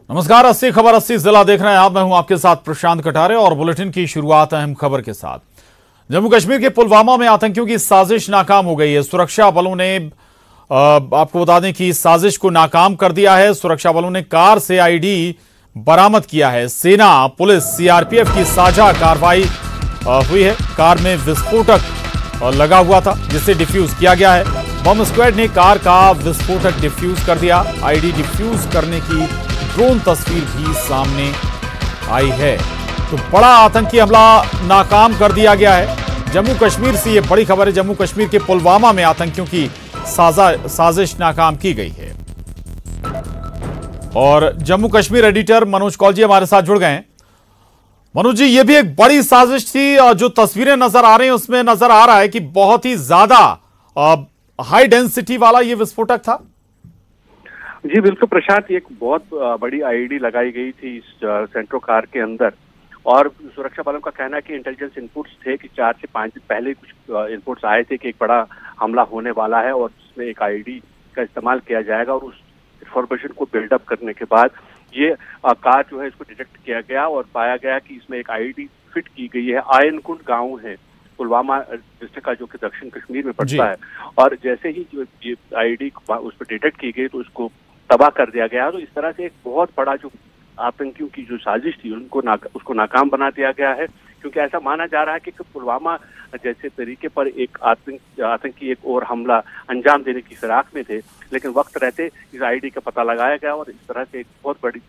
नमस्कार, 80 खबर 80 जिला देख रहे हैं आप। मैं हूं आपके साथ प्रशांत कटारे और बुलेटिन की शुरुआत अहम खबर के साथ। जम्मू कश्मीर के पुलवामा में आतंकियों की साजिश नाकाम हो गई है। सुरक्षा बलों ने आपको बता दें कि इस साजिश को नाकाम कर दिया है। सुरक्षा बलों ने कार से आईडी बरामद किया है। सेना, पुलिस, सीआरपीएफ की साझा कार्रवाई हुई है। कार में विस्फोटक लगा हुआ था जिसे डिफ्यूज किया गया है। बम स्क्वाड ने कार का विस्फोटक डिफ्यूज कर दिया। आईडी डिफ्यूज करने की ड्रोन तस्वीर भी सामने आई है। तो बड़ा आतंकी हमला नाकाम कर दिया गया है। जम्मू कश्मीर से ये बड़ी खबर है। जम्मू कश्मीर के पुलवामा में आतंकियों की साजिश नाकाम की गई है। और जम्मू कश्मीर एडिटर मनोज कौल जी हमारे साथ जुड़ गए हैं। मनोज जी, ये भी एक बड़ी साजिश थी और जो तस्वीरें नजर आ रही हैं उसमें नजर आ रहा है कि बहुत ही ज्यादा हाई डेंसिटी वाला ये विस्फोटक था। जी बिल्कुल प्रशांत, एक बहुत बड़ी आईडी लगाई गई थी इस सेंट्रो कार के अंदर और सुरक्षा बलों का कहना है कि इंटेलिजेंस इनपुट्स थे कि 4 से 5 दिन पहले कुछ इनपुट्स आए थे कि एक बड़ा हमला होने वाला है और उसमें एक आईडी का इस्तेमाल किया जाएगा। और उस इंफॉर्मेशन को बिल्डअप करने के बाद ये कार जो है इसको डिटेक्ट किया गया और पाया गया कि इसमें एक आईडी फिट की गई है। आयनकुंड गाँव है पुलवामा डिस्ट्रिक्ट का, जो कि दक्षिण कश्मीर में पड़ता है। और जैसे ही जो ये आईडी उस पर डिटेक्ट की गई तो उसको तबाह कर दिया गया। तो इस तरह से एक बहुत बड़ा जो आतंकियों की जो साजिश थी उसको नाकाम बना दिया गया है। क्योंकि ऐसा माना जा रहा है कि पुलवामा जैसे तरीके पर एक आतंकी एक और हमला अंजाम देने की फिराक में थे, लेकिन वक्त रहते इस आईडी का पता लगाया गया और इस तरह से एक बहुत बड़ी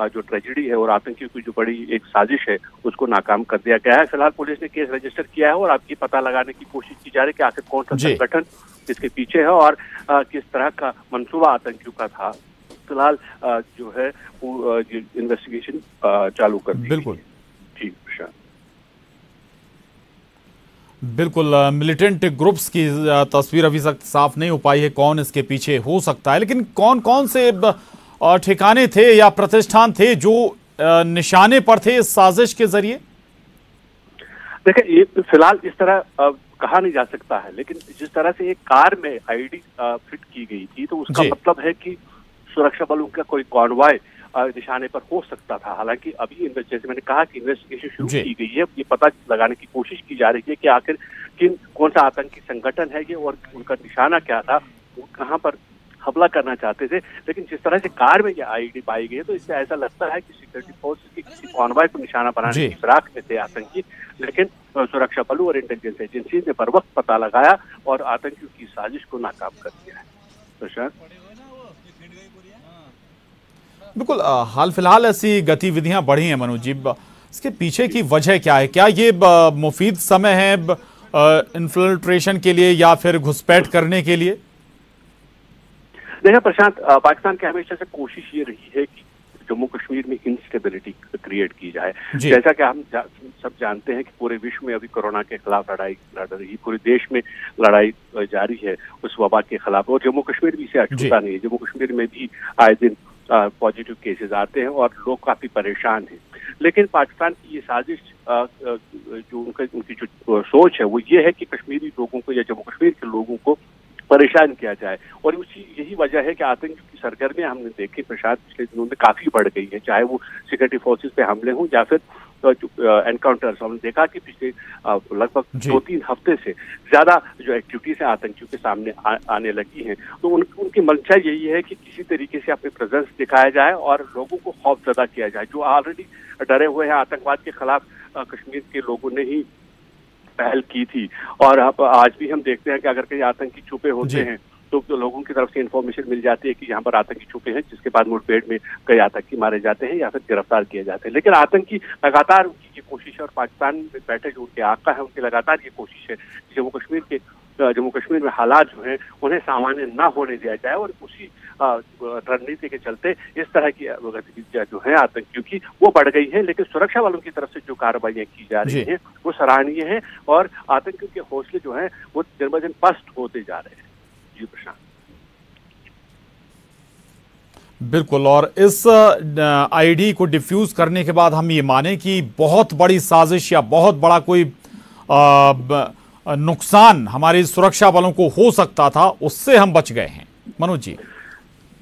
जो ट्रेजेडी है और आतंकियों की जो बड़ी एक साजिश है उसको नाकाम कर दिया गया है। फिलहाल पुलिस ने केस रजिस्टर किया है और अब ये पता लगाने की कोशिश की जा रही है कि आखिर कौन सा संगठन इसके पीछे है और किस तरह का मंसूबा आतंकियों का था। फिलहाल जो है इन्वेस्टिगेशन चालू कर दी। बिल्कुल जी प्रशांत, बिल्कुल मिलिटेंट ग्रुप्स की तस्वीर अभी तक साफ नहीं हो पाई है, कौन इसके पीछे हो सकता है। लेकिन कौन कौन से ठिकाने थे या प्रतिष्ठान थे जो निशाने पर थे इस साजिश के जरिए? देखिए, ये फिलहाल इस तरह कहा नहीं जा सकता है, लेकिन जिस तरह से एक कार में आईडी फिट की गई थी तो उसका मतलब है कि सुरक्षा बलों का कोई कॉन्वॉय निशाने पर हो सकता था। हालांकि अभी जैसे मैंने कहा कि इन्वेस्टिगेशन शुरू की गई है। ये पता लगाने की कोशिश की जा रही है कि आखिर कौन सा आतंकी संगठन है ये और उनका निशाना क्या था, वो कहां पर हमला करना चाहते थे। लेकिन जिस तरह से कार में ये आईडी पाई गई है तो इससे ऐसा लगता है कि सिक्योरिटी फोर्स के किसी कॉन्वॉय को निशाना बनाने की फिराक में थे आतंकी। लेकिन सुरक्षा बलों और इंटेलिजेंस एजेंसी ने बर वक्त पता लगाया और आतंकियों की साजिश को नाकाम कर दिया है। प्रशांत, बिल्कुल हाल फिलहाल ऐसी गतिविधियां बढ़ी हैं मनोज जी, इसके पीछे की वजह क्या है? क्या ये मुफीद समय है इन्फिल्ट्रेशन के लिए या फिर घुसपैठ करने के लिए? देखिए प्रशांत, पाकिस्तान की हमेशा से कोशिश ये रही है कि जम्मू कश्मीर में इंस्टेबिलिटी क्रिएट की जाए। जैसा कि हम सब जानते हैं कि पूरे विश्व में अभी कोरोना के खिलाफ लड़ाई लड़ रही, पूरे देश में लड़ाई जारी है उस वबा के खिलाफ और जम्मू कश्मीर भी इसे अछूता नहीं है। जम्मू कश्मीर में भी आए दिन पॉजिटिव केसेस आते हैं और लोग काफी परेशान हैं। लेकिन पाकिस्तान की ये साजिश जो उनकी जो सोच है वो ये है कि कश्मीरी लोगों को या जम्मू कश्मीर के लोगों को परेशान किया जाए। और यही वजह है कि आतंकियों की सरगर्मियां हमने देखी प्रशांत पिछले दिनों में काफी बढ़ गई है, चाहे वो सिक्योरिटी फोर्सेस पे हमले हों या फिर एनकाउंटर्स। हमने देखा कि पिछले लगभग 2-3 हफ्ते से ज्यादा जो एक्टिविटीज है आतंकियों के सामने आने लगी हैं। तो उनकी मंशा यही है कि किसी तरीके से अपनी प्रेजेंस दिखाया जाए और लोगों को खौफजदा किया जाए। जो ऑलरेडी डरे हुए हैं आतंकवाद के खिलाफ कश्मीर के लोगों ने ही पहल की थी और आज भी हम देखते हैं कि अगर कहीं आतंकी छुपे होते हैं तो लोगों की तरफ से इंफॉर्मेशन मिल जाती है कि यहाँ पर आतंकी छुपे हैं, जिसके बाद मुठभेड़ में कई आतंकी मारे जाते हैं या फिर गिरफ्तार किए जाते हैं। लेकिन आतंकी लगातार उनकी ये कोशिश है और पाकिस्तान में बैठे जो उनके आका है उनकी लगातार ये कोशिश है कि जम्मू कश्मीर में हालात जो हैं उन्हें सामान्य ना होने दिया जाए। और उसी रणनीति के चलते इस तरह की गतिविधियां जो है आतंकियों की वो बढ़ गई है। लेकिन सुरक्षा वालों की तरफ से जो कार्रवाइयां की जा रही हैं वो सराहनीय है और आतंकियों के हौसले जो हैं वो दिन ब दिन पस्त होते जा रहे हैं। जी प्रशांत, बिल्कुल। और इस आईडी को डिफ्यूज करने के बाद हम ये माने कि बहुत बड़ी साजिश या बहुत बड़ा कोई नुकसान हमारी सुरक्षा बलों को हो सकता था, उससे हम बच गए हैं। मनोज जी।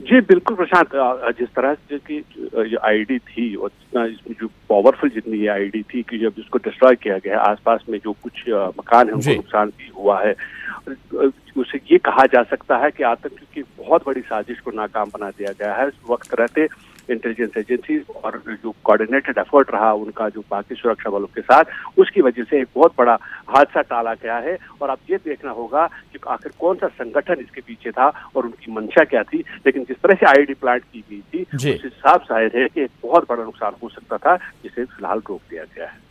जी बिल्कुल प्रशांत, जिस तरह से की जो आईडी थी और जितना इसमें जो पावरफुल जितनी ये आईडी थी कि जब इसको डिस्ट्रॉय किया गया, आसपास में जो कुछ मकान है उनको नुकसान भी हुआ है, उसे ये कहा जा सकता है कि आतंक की बहुत बड़ी साजिश को नाकाम बना दिया गया है। इस वक्त रहते इंटेलिजेंस एजेंसी और जो कोऑर्डिनेटेड एफर्ट रहा उनका जो बाकी सुरक्षा बलों के साथ, उसकी वजह से एक बहुत बड़ा हादसा टाला गया है। और अब ये देखना होगा कि आखिर कौन सा संगठन इसके पीछे था और उनकी मंशा क्या थी। लेकिन जिस तरह से आईडी प्लांट की गई थी उससे साफ जाहिर है कि एक बहुत बड़ा नुकसान हो सकता था, जिसे फिलहाल रोक दिया गया है।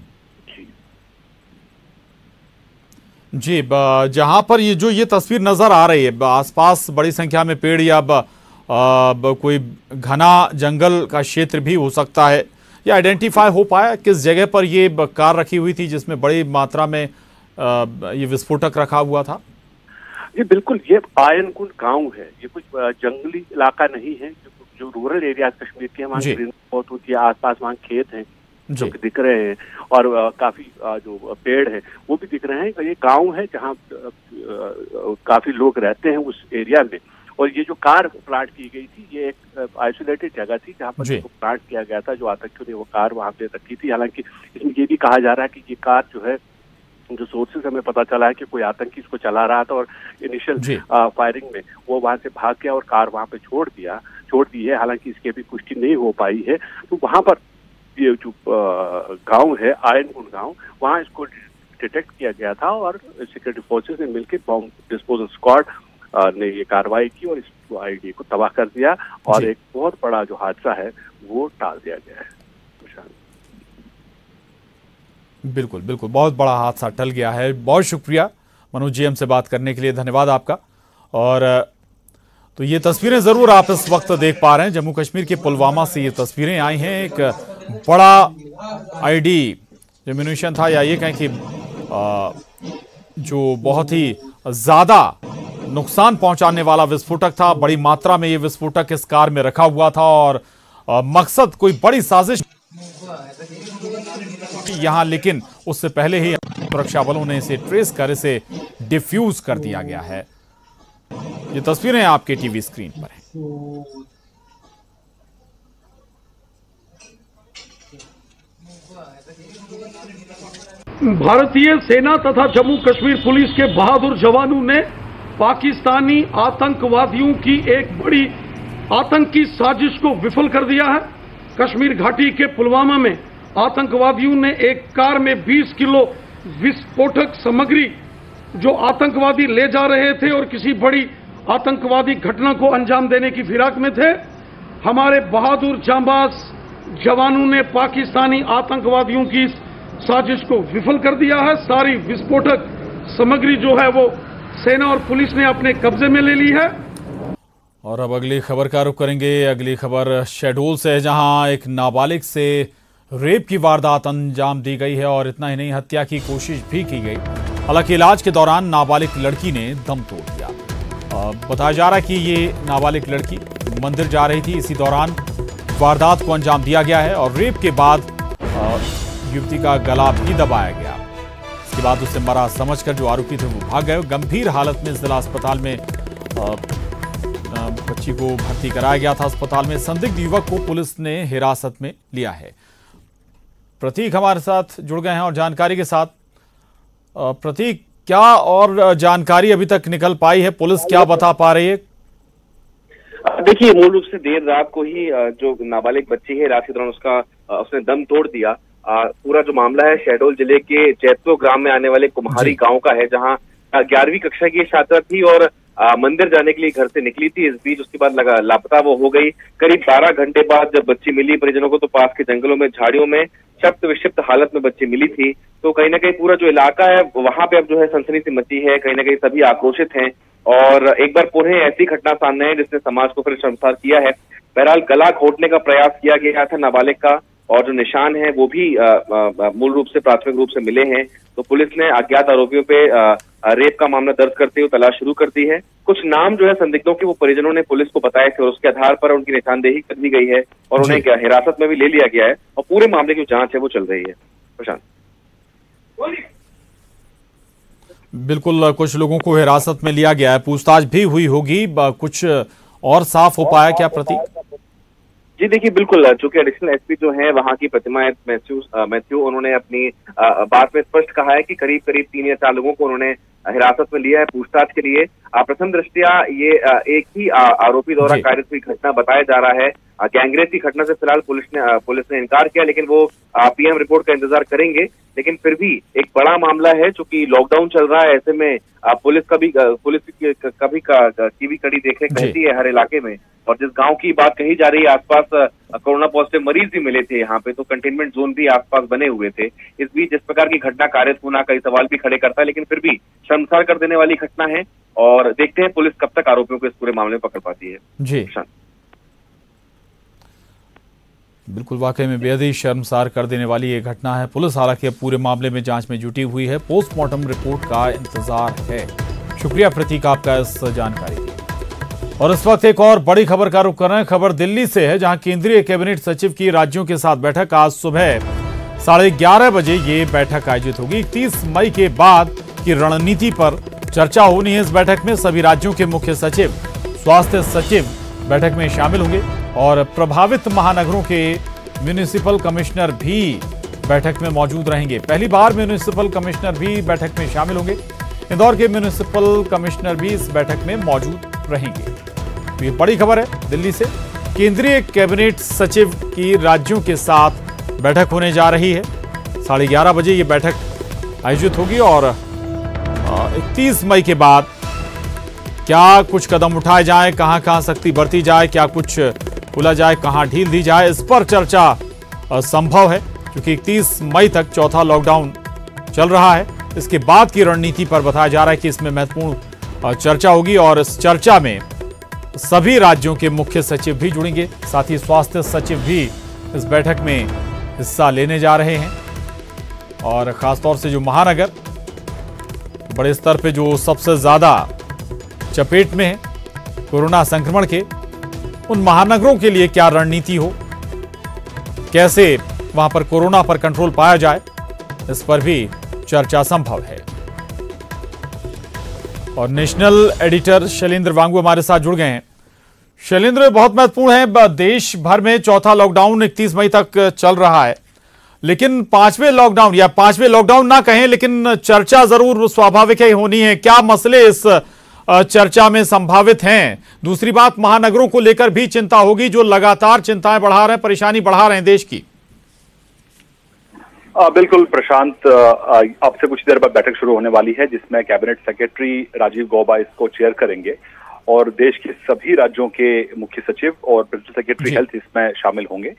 जी, जहां पर ये तस्वीर नजर आ रही है, आसपास बड़ी संख्या में पेड़ या कोई घना जंगल का क्षेत्र भी हो सकता है, या आइडेंटिफाई हो पाया किस जगह पर ये कार रखी हुई थी जिसमें बड़ी मात्रा में ये विस्फोटक रखा हुआ था? जी बिल्कुल, ये आयनकुंड गांव है, ये कुछ जंगली इलाका नहीं है। जो रूरल एरिया कश्मीर के, वहाँ ग्रीन बहुत होती है, आसपास वहाँ खेत हैं जो दिख रहे हैं और काफी जो पेड़ है वो भी दिख रहे हैं। ये गांव है जहाँ काफी लोग रहते हैं उस एरिया में। और ये जो कार प्लांट की गई थी, ये एक आइसोलेटेड जगह थी जहाँ पर प्लांट किया गया था। जो आतंकियों ने वो कार वहाँ पे रखी थी। हालांकि इसमें ये भी कहा जा रहा है कि ये कार जो है, जो सोर्सेज हमें पता चला है कि कोई आतंकी इसको चला रहा था और इनिशियल फायरिंग में वो वहां से भाग गया और कार वहां पे छोड़ दी है। हालांकि इसकी अभी पुष्टि नहीं हो पाई है। तो वहां पर ये जो गांव है आयनकुंड गांव, वहां इसको डिटेक्ट किया गया था और सिक्योरिटी फोर्सेस ने मिलकर बॉम्ब डिस्पोजल स्क्वाड ने ये कार्रवाई की और इस आईडी को तबाह कर दिया और एक बहुत बड़ा जो हादसा है वो टाल दिया गया है। बिल्कुल बिल्कुल, बहुत बड़ा हादसा टल गया है। बहुत शुक्रिया मनोज जी हमसे बात करने के लिए, धन्यवाद आपका। और तो ये तस्वीरें जरूर आप इस वक्त देख पा रहे हैं, जम्मू कश्मीर के पुलवामा से ये तस्वीरें आई हैं। एक बड़ा आईडी जो म्यूनिशन था, या ये कहें कि जो बहुत ही ज्यादा नुकसान पहुंचाने वाला विस्फोटक था, बड़ी मात्रा में ये विस्फोटक इस कार में रखा हुआ था और मकसद कोई बड़ी साजिश यहां, लेकिन उससे पहले ही सुरक्षा बलों ने इसे ट्रेस कर इसे डिफ्यूज कर दिया गया है। ये तस्वीरें आपके टीवी स्क्रीन पर हैं। भारतीय सेना तथा जम्मू कश्मीर पुलिस के बहादुर जवानों ने पाकिस्तानी आतंकवादियों की एक बड़ी आतंकी साजिश को विफल कर दिया है। कश्मीर घाटी के पुलवामा में आतंकवादियों ने एक कार में 20 किलो विस्फोटक सामग्री जो आतंकवादी ले जा रहे थे और किसी बड़ी आतंकवादी घटना को अंजाम देने की फिराक में थे। हमारे बहादुर जांबाज जवानों ने पाकिस्तानी आतंकवादियों की इस साजिश को विफल कर दिया है। सारी विस्फोटक सामग्री जो है वो सेना और पुलिस ने अपने कब्जे में ले ली है। और अब अगली खबर का रुख करेंगे। अगली खबर शहडोल से है, जहां एक नाबालिग से रेप की वारदात अंजाम दी गई है और इतना ही नहीं, हत्या की कोशिश भी की गई। हालांकि इलाज के दौरान नाबालिग लड़की ने दम तोड़ दिया। बताया जा रहा है कि ये नाबालिग लड़की मंदिर जा रही थी, इसी दौरान वारदात को अंजाम दिया गया है और रेप के बाद युवती का गला भी दबाया गया। इसके बाद उसे मरा समझकर जो आरोपी थे वो भाग गए। गंभीर हालत में जिला अस्पताल में बच्ची को भर्ती कराया गया था। अस्पताल में संदिग्ध युवक को पुलिस ने हिरासत में लिया है। प्रतीक हमारे साथ जुड़ गए हैं और जानकारी के साथ। प्रतीक, क्या और जानकारी अभी तक निकल पाई है? पुलिस क्या बता पा रही है? देखिए, मूल रूप से देर रात को ही जो नाबालिग बच्ची है, रात के दौरान उसने दम तोड़ दिया। पूरा जो मामला है शहडोल जिले के जैतो ग्राम में आने वाले कुम्हारी गांव का है, जहां 11वीं कक्षा की छात्रा थी और मंदिर जाने के लिए घर से निकली थी। इस बीच उसके बाद लापता वो हो गई। करीब 12 घंटे बाद जब बच्ची मिली परिजनों को, तो पास के जंगलों में झाड़ियों में क्षिप्त विक्षिप्त हालत में बच्ची मिली थी। तो कहीं ना कहीं पूरा जो इलाका है वहां पे अब जो है सनसनी सी मची है। कहीं ना कहीं सभी आक्रोशित हैं और एक बार पुनः ऐसी घटना सामने है जिसने समाज को फिर शर्मसार किया है। बहरहाल गला घोटने का प्रयास किया गया था नाबालिग का और जो निशान है वो भी मूल रूप से प्राथमिक रूप से मिले हैं। तो पुलिस ने अज्ञात आरोपियों पे रेप का मामला दर्ज करते हुए तलाश शुरू कर दी है। कुछ नाम जो है संदिग्धों के वो परिजनों ने पुलिस को बताए थे और उसके आधार पर उनकी निशानदेही कर दी गई है और उन्हें हिरासत में भी ले लिया गया है और पूरे मामले की जांच है वो चल रही है। प्रशांत, बिल्कुल, कुछ लोगों को हिरासत में लिया गया है, पूछताछ भी हुई होगी। कुछ और साफ हो पाया क्या प्रतीक? जी देखिए, बिल्कुल, चूंकि एडिशनल एसपी जो है वहां की प्रतिमा मैथ्यू, उन्होंने अपनी बात में स्पष्ट कहा है कि करीब 3 या 4 लोगों को उन्होंने हिरासत में लिया है पूछताछ के लिए। प्रथम दृष्टया ये एक ही आरोपी द्वारा कारित हुई घटना बताया जा रहा है। गैंगरेप की घटना से फिलहाल पुलिस ने इनकार किया, लेकिन वो पीएम रिपोर्ट का इंतजार करेंगे। लेकिन फिर भी एक बड़ा मामला है, चूंकि लॉकडाउन चल रहा है, ऐसे में पुलिस की भी कड़ी देखने कहती है हर इलाके में। और जिस गांव की बात कही जा रही है, आसपास कोरोना पॉजिटिव मरीज भी मिले थे यहाँ पे, तो कंटेनमेंट जोन भी आसपास बने हुए थे। इस बीच इस प्रकार की घटना कारित होना कई सवाल भी खड़े करता है, लेकिन फिर भी शर्मसार कर देने वाली घटना है। और देखते हैं पुलिस कब तक आरोपियों को इस पूरे मामले में पकड़ पाती है। जी बिल्कुल, वाकई में बेहद ही शर्मसार कर देने वाली ये घटना है। पुलिस हालांकि अब पूरे मामले में जांच में जुटी हुई है। पोस्टमार्टम रिपोर्ट का इंतजार है। शुक्रिया प्रतीक आपका इस जानकारी के लिए। और इस वक्त एक और बड़ी खबर का रुख कर रहे हैं। खबर दिल्ली से है, जहां केंद्रीय कैबिनेट सचिव की राज्यों के साथ बैठक आज सुबह 11:30 बजे ये बैठक आयोजित होगी। 31 मई के बाद की रणनीति पर चर्चा होनी है। इस बैठक में सभी राज्यों के मुख्य सचिव, स्वास्थ्य सचिव बैठक में शामिल होंगे और प्रभावित महानगरों के म्युनिसिपल कमिश्नर भी बैठक में मौजूद रहेंगे। पहली बार म्युनिसिपल कमिश्नर भी बैठक में शामिल होंगे। इंदौर के म्युनिसिपल कमिश्नर भी इस बैठक में मौजूद रहेंगे। तो ये बड़ी खबर है दिल्ली से। केंद्रीय कैबिनेट सचिव की राज्यों के साथ बैठक होने जा रही है। 11:30 बजे ये बैठक आयोजित होगी और 31 मई के बाद क्या कुछ कदम उठाए जाए, कहां सख्ती बरती जाए, क्या कुछ खुला जाए, कहां ढील दी जाए, इस पर चर्चा संभव है, क्योंकि 31 मई तक चौथा लॉकडाउन चल रहा है। इसके बाद की रणनीति पर बताया जा रहा है कि इसमें महत्वपूर्ण चर्चा होगी और इस चर्चा में सभी राज्यों के मुख्य सचिव भी जुड़ेंगे। साथ ही स्वास्थ्य सचिव भी इस बैठक में हिस्सा लेने जा रहे हैं। और खासतौर से जो महानगर बड़े स्तर पे जो सबसे ज्यादा चपेट में है कोरोना संक्रमण के, उन महानगरों के लिए क्या रणनीति हो, कैसे वहां पर कोरोना पर कंट्रोल पाया जाए, इस पर भी चर्चा संभव है। और नेशनल एडिटर शैलेंद्र वांगू हमारे साथ जुड़ गए हैं। शैलेंद्र, बहुत महत्वपूर्ण है, देश भर में चौथा लॉकडाउन 31 मई तक चल रहा है, लेकिन पांचवें लॉकडाउन ना कहें, लेकिन चर्चा जरूर स्वाभाविक है होनी है। क्या मसले इस चर्चा में संभावित हैं? दूसरी बात, महानगरों को लेकर भी चिंता होगी, जो लगातार चिंताएं बढ़ा रहे हैं, परेशानी बढ़ा रहे हैं देश की। बिल्कुल प्रशांत, अब से कुछ देर बाद बैठक शुरू होने वाली है, जिसमें कैबिनेट सेक्रेटरी राजीव गौबा इसको चेयर करेंगे और देश के सभी राज्यों के मुख्य सचिव और प्रिंसिपल सेक्रेटरी हेल्थ इसमें शामिल होंगे।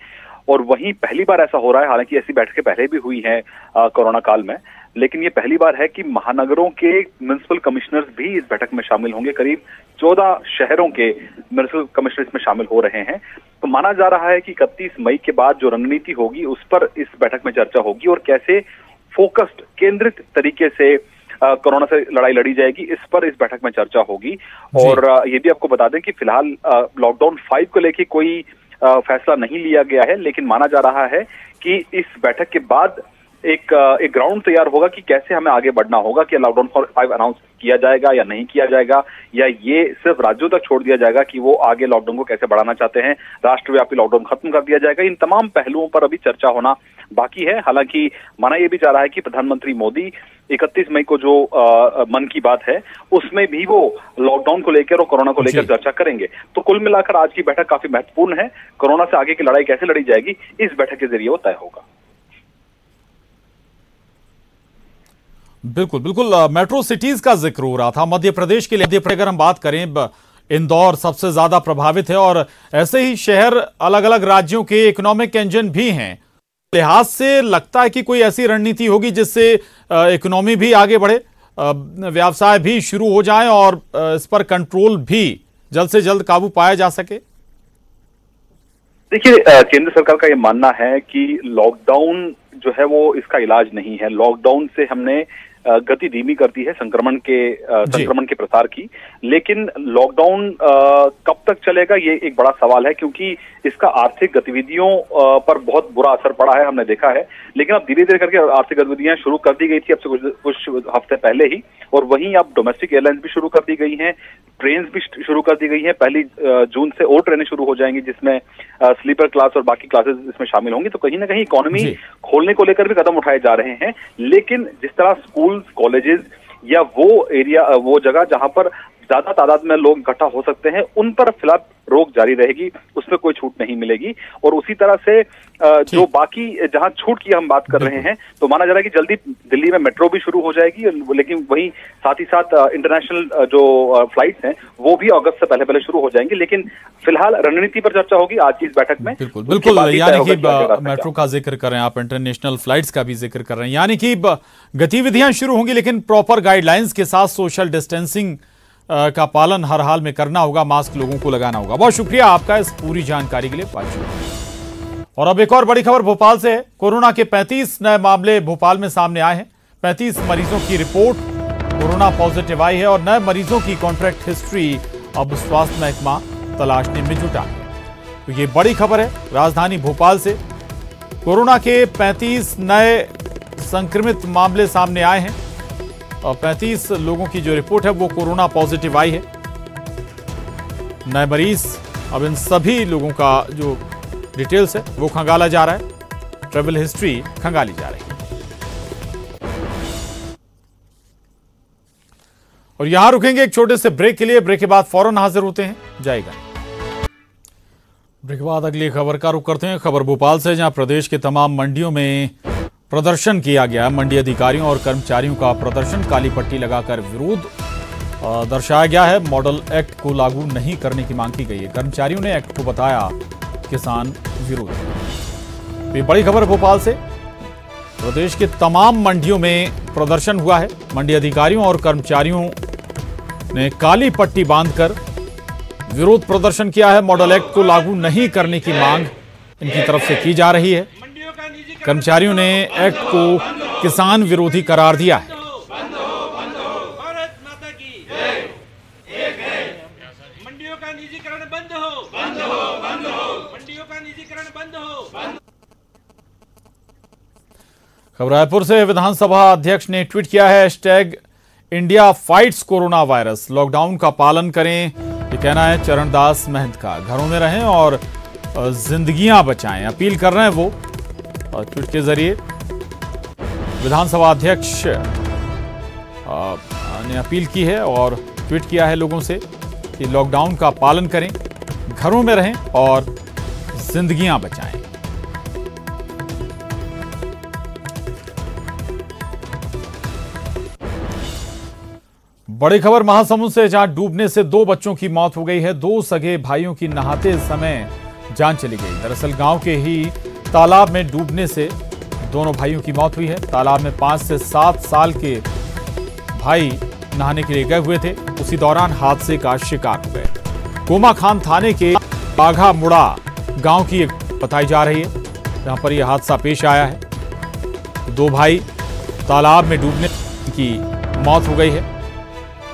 और वहीं पहली बार ऐसा हो रहा है, हालांकि ऐसी बैठकें पहले भी हुई हैं कोरोना काल में, लेकिन ये पहली बार है कि महानगरों के म्युनिसिपल कमिश्नर्स भी इस बैठक में शामिल होंगे। करीब 14 शहरों के म्युनिसिपल कमिश्नर इसमें शामिल हो रहे हैं। तो माना जा रहा है कि 31 मई के बाद जो रणनीति होगी उस पर इस बैठक में चर्चा होगी और कैसे फोकस्ड, केंद्रित तरीके से कोरोना से लड़ाई लड़ी जाएगी, इस पर इस बैठक में चर्चा होगी। और ये भी आपको बता दें कि फिलहाल लॉकडाउन 5 को लेकर कोई फैसला नहीं लिया गया है, लेकिन माना जा रहा है कि इस बैठक के बाद एक ग्राउंड तैयार होगा कि कैसे हमें आगे बढ़ना होगा, कि लॉकडाउन 5 अनाउंस किया जाएगा या नहीं किया जाएगा, या ये सिर्फ राज्यों तक छोड़ दिया जाएगा कि वो आगे लॉकडाउन को कैसे बढ़ाना चाहते हैं, राष्ट्रव्यापी लॉकडाउन खत्म कर दिया जाएगा। इन तमाम पहलुओं पर अभी चर्चा होना बाकी है। हालांकि माना यह भी जा रहा है कि प्रधानमंत्री मोदी 31 मई को जो मन की बात है उसमें भी वो लॉकडाउन को लेकर और कोरोना को लेकर चर्चा करेंगे। तो कुल मिलाकर आज की बैठक काफी महत्वपूर्ण है। कोरोना से आगे की लड़ाई कैसे लड़ी जाएगी, इस बैठक के जरिए वो तय होगा। बिल्कुल बिल्कुल, मेट्रो सिटीज का जिक्र हो रहा था। मध्य प्रदेश के लिए अगर हम बात करें, इंदौर सबसे ज्यादा प्रभावित है और ऐसे ही शहर अलग अलग राज्यों के इकोनॉमिक इंजन भी हैं। लिहाज से लगता है कि कोई ऐसी रणनीति होगी जिससे इकोनॉमी भी आगे बढ़े, व्यवसाय भी शुरू हो जाए और इस पर कंट्रोल भी जल्द से जल्द काबू पाया जा सके। देखिए, केंद्र सरकार का ये मानना है कि लॉकडाउन जो है वो इसका इलाज नहीं है। लॉकडाउन से हमने गति धीमी करती है संक्रमण के प्रसार की। लेकिन लॉकडाउन कब तक चलेगा ये एक बड़ा सवाल है, क्योंकि इसका आर्थिक गतिविधियों पर बहुत बुरा असर पड़ा है, हमने देखा है। लेकिन अब धीरे धीरे करके आर्थिक गतिविधियां शुरू कर दी गई थी अब से कुछ हफ्ते पहले ही, और वहीं अब डोमेस्टिक एयरलाइंस भी शुरू कर दी गई हैं, ट्रेन भी शुरू कर दी गई हैं। 1 जून से और ट्रेनें शुरू हो जाएंगी जिसमें स्लीपर क्लास और बाकी क्लासेस इसमें शामिल होंगी। तो कहीं ना कहीं इकोनॉमी खोलने को लेकर भी कदम उठाए जा रहे हैं। लेकिन जिस तरह स्कूल, कॉलेजेस या वो जगह जहां पर ज्यादा तादाद में लोग इकट्ठा हो सकते हैं, उन पर फिलहाल रोक जारी रहेगी, उसमें कोई छूट नहीं मिलेगी। और उसी तरह से जो बाकी जहां छूट की हम बात कर रहे हैं, तो माना जा रहा है कि जल्दी दिल्ली में मेट्रो भी शुरू हो जाएगी, लेकिन वहीं साथ ही साथ इंटरनेशनल जो फ्लाइट्स हैं वो भी अगस्त से पहले शुरू हो जाएंगी। लेकिन फिलहाल रणनीति पर चर्चा होगी आज की इस बैठक में। बिल्कुल, यानी कि मेट्रो का जिक्र कर रहे हैं आप, इंटरनेशनल फ्लाइट्स का भी जिक्र कर रहे हैं, यानी कि गतिविधियां शुरू होंगी लेकिन प्रॉपर गाइडलाइंस के साथ सोशल डिस्टेंसिंग का पालन हर हाल में करना होगा, मास्क लोगों को लगाना होगा। बहुत शुक्रिया आपका इस पूरी जानकारी के लिए। और अब एक और बड़ी खबर भोपाल से है। कोरोना के 35 नए मामले भोपाल में सामने आए हैं। 35 मरीजों की रिपोर्ट कोरोना पॉजिटिव आई है और नए मरीजों की कॉन्ट्रैक्ट हिस्ट्री अब स्वास्थ्य महकमा तलाशने में जुटा है। तो ये बड़ी खबर है राजधानी भोपाल से। कोरोना के 35 नए संक्रमित मामले सामने आए हैं और 35 लोगों की जो रिपोर्ट है वो कोरोना पॉजिटिव आई है। नए मरीज, अब इन सभी लोगों का जो डिटेल्स है वो खंगाला जा रहा है, ट्रैवल हिस्ट्री खंगाली जा रही है। और यहां रुकेंगे एक छोटे से ब्रेक के लिए। ब्रेक के बाद फौरन हाजिर होते हैं जाएगा। ब्रेक के बाद अगली खबर का रुख करते हैं। खबर भोपाल से, जहां प्रदेश के तमाम मंडियों में प्रदर्शन किया गया। मंडी अधिकारियों और कर्मचारियों का प्रदर्शन, काली पट्टी लगाकर विरोध दर्शाया गया है। मॉडल एक्ट को लागू नहीं करने की मांग की गई है। कर्मचारियों ने एक्ट को बताया किसान विरोध। ये बड़ी खबर भोपाल से। प्रदेश के तमाम मंडियों में प्रदर्शन हुआ है। मंडी अधिकारियों और कर्मचारियों ने काली पट्टी बांधकर विरोध प्रदर्शन किया है। मॉडल एक्ट को लागू नहीं करने की मांग इनकी तरफ से की जा रही है। कर्मचारियों ने एक्ट को किसान विरोधी करार दिया है। मंडियों का निजीकरण बंद हो, बंद हो, बंद हो, मंडियों का निजीकरण बंद हो। खबर रायपुर से, विधानसभा अध्यक्ष ने ट्वीट किया है hashtag India fights corona virus. Lockdown का पालन करें, ये कहना है चरणदास महंत का। घरों में रहें और जिंदगियां बचाएं, अपील कर रहे हैं वो ट्वीट के जरिए। विधानसभा अध्यक्ष ने अपील की है और ट्वीट किया है लोगों से कि लॉकडाउन का पालन करें, घरों में रहें और जिंदगियां बचाएं। बड़ी खबर महासमुंद से, जहां डूबने से 2 बच्चों की मौत हो गई है। 2 सगे भाइयों की नहाते समय जान चली गई। दरअसल गांव के ही तालाब में डूबने से दोनों भाइयों की मौत हुई है। तालाब में 5 से 7 साल के भाई नहाने के लिए गए हुए थे, उसी दौरान हादसे का शिकार हो गए। कोमा खान थाने के बाघा मुड़ा गांव की बताई जा रही है, जहां पर यह हादसा पेश आया है। 2 भाई तालाब में डूबने की मौत हो गई है।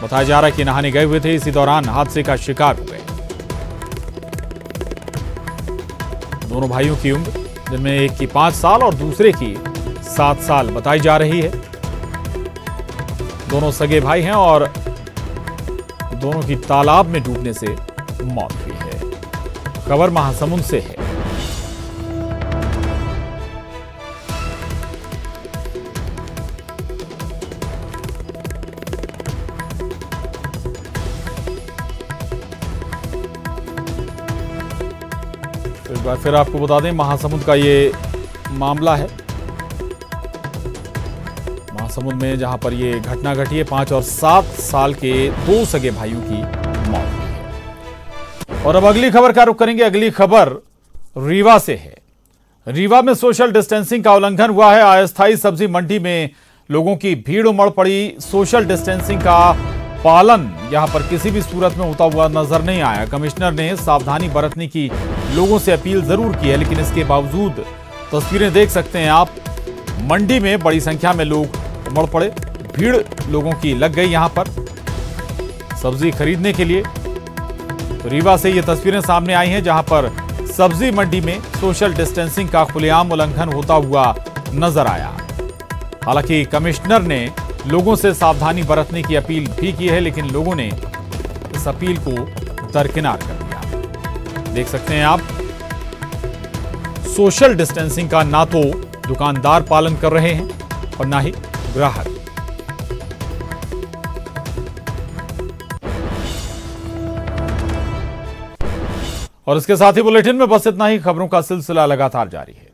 बताया जा रहा है कि नहाने गए हुए थे, इसी दौरान हादसे का शिकार हो गए। दोनों भाइयों की उम्र, जिनमें एक की 5 साल और दूसरे की 7 साल बताई जा रही है। दोनों सगे भाई हैं और दोनों की तालाब में डूबने से मौत हुई है। खबर महासमुंद से है। तो एक बार फिर आपको बता दें, महासमुंद का ये मामला है। महासमुंद में जहां पर ये घटना घटी है, 5 और 7 साल के 2 सगे भाइयों की मौत हुई है। और अब अगली खबर का रुख करेंगे। अगली खबर रीवा से है। रीवा में सोशल डिस्टेंसिंग का उल्लंघन हुआ है। अस्थायी सब्जी मंडी में लोगों की भीड़ उमड़ पड़ी। सोशल डिस्टेंसिंग का पालन यहां पर किसी भी सूरत में होता हुआ नजर नहीं आया। कमिश्नर ने सावधानी बरतने की लोगों से अपील जरूर की है, लेकिन इसके बावजूद तस्वीरें देख सकते हैं आप, मंडी में बड़ी संख्या में लोग उमड़ पड़े, भीड़ लोगों की लग गई यहां पर सब्जी खरीदने के लिए। तो रीवा से ये तस्वीरें सामने आई हैं जहां पर सब्जी मंडी में सोशल डिस्टेंसिंग का खुलेआम उल्लंघन होता हुआ नजर आया। हालांकि कमिश्नर ने लोगों से सावधानी बरतने की अपील भी की है, लेकिन लोगों ने इस अपील को दरकिनार कर दिया। देख सकते हैं आप, सोशल डिस्टेंसिंग का ना तो दुकानदार पालन कर रहे हैं और ना ही ग्राहक। और इसके साथ ही बुलेटिन में बस इतना ही। खबरों का सिलसिला लगातार जारी है।